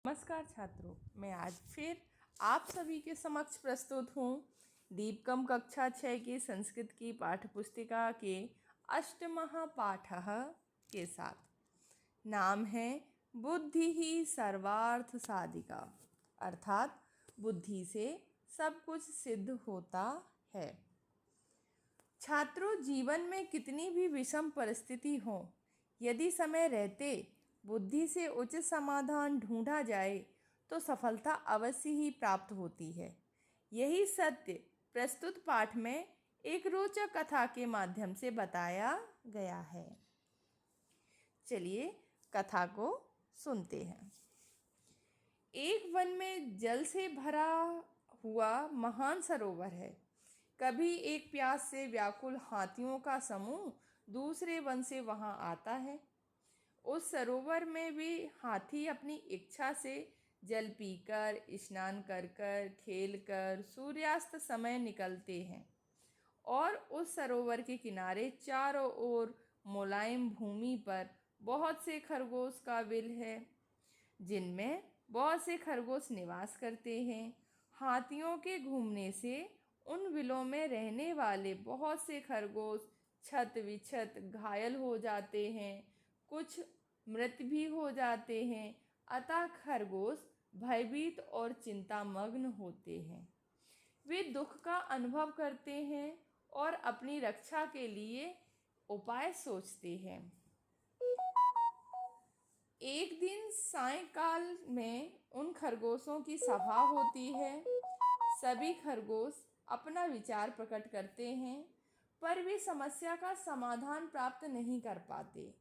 नमस्कार छात्रों, मैं आज फिर आप सभी के समक्ष प्रस्तुत हूँ दीपकम कक्षा 6 की संस्कृत की पाठ्यपुस्तिका के अष्टमः पाठः के साथ। नाम है बुद्धि ही सर्वार्थ साधिका, अर्थात बुद्धि से सब कुछ सिद्ध होता है। छात्रों, जीवन में कितनी भी विषम परिस्थिति हो, यदि समय रहते बुद्धि से उचित समाधान ढूंढा जाए तो सफलता अवश्य ही प्राप्त होती है। यही सत्य प्रस्तुत पाठ में एक रोचक कथा के माध्यम से बताया गया है। चलिए कथा को सुनते हैं। एक वन में जल से भरा हुआ महान सरोवर है। कभी एक प्यास से व्याकुल हाथियों का समूह दूसरे वन से वहां आता है। उस सरोवर में भी हाथी अपनी इच्छा से जल पीकर, स्नान कर कर, खेल कर सूर्यास्त समय निकलते हैं। और उस सरोवर के किनारे चारों ओर मुलायम भूमि पर बहुत से खरगोश का विल है, जिनमें बहुत से खरगोश निवास करते हैं। हाथियों के घूमने से उन विलों में रहने वाले बहुत से खरगोश छत विछत घायल हो जाते हैं, कुछ मृत भी हो जाते हैं। अतः खरगोश भयभीत और चिंतामग्न होते हैं। वे दुख का अनुभव करते हैं और अपनी रक्षा के लिए उपाय सोचते हैं। एक दिन सायंकाल में उन खरगोशों की सभा होती है। सभी खरगोश अपना विचार प्रकट करते हैं, पर वे समस्या का समाधान प्राप्त नहीं कर पाते।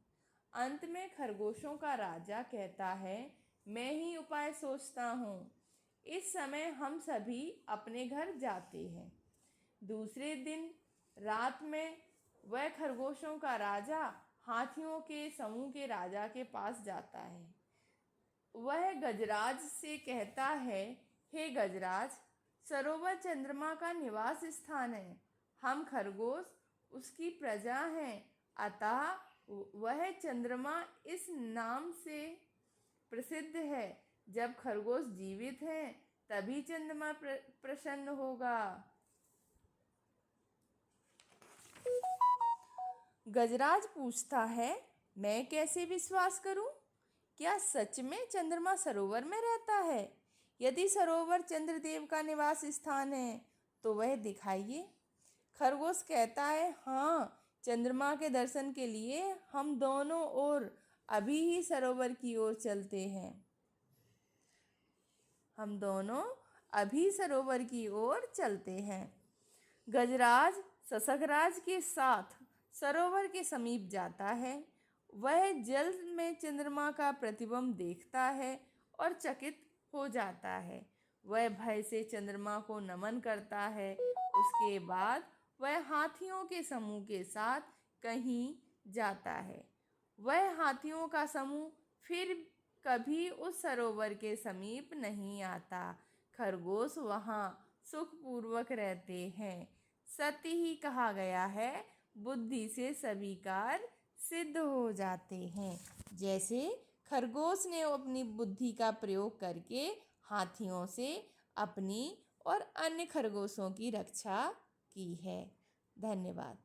अंत में खरगोशों का राजा कहता है, मैं ही उपाय सोचता हूँ। इस समय हम सभी अपने घर जाते हैं। दूसरे दिन रात में वह खरगोशों का राजा हाथियों के समूह के राजा के पास जाता है। वह गजराज से कहता है, हे गजराज, सरोवर चंद्रमा का निवास स्थान है। हम खरगोश उसकी प्रजा हैं, अतः वह चंद्रमा इस नाम से प्रसिद्ध है। जब खरगोश जीवित हैं तभी चंद्रमा प्रसन्न होगा। गजराज पूछता है, मैं कैसे विश्वास करूं? क्या सच में चंद्रमा सरोवर में रहता है? यदि सरोवर चंद्रदेव का निवास स्थान है तो वह दिखाइए। खरगोश कहता है, हाँ, चंद्रमा के दर्शन के लिए हम दोनों ओर अभी ही सरोवर की ओर चलते हैं। हम दोनों अभी सरोवर की ओर चलते हैं। गजराज ससकराज के साथ सरोवर के समीप जाता है। वह जल में चंद्रमा का प्रतिबिंब देखता है और चकित हो जाता है। वह भय से चंद्रमा को नमन करता है। उसके बाद वह हाथियों के समूह के साथ कहीं जाता है। वह हाथियों का समूह फिर कभी उस सरोवर के समीप नहीं आता। खरगोश वहाँ सुखपूर्वक रहते हैं। सत्य ही कहा गया है, बुद्धि से सभी कार्य सिद्ध हो जाते हैं। जैसे खरगोश ने अपनी बुद्धि का प्रयोग करके हाथियों से अपनी और अन्य खरगोशों की रक्षा की है। धन्यवाद।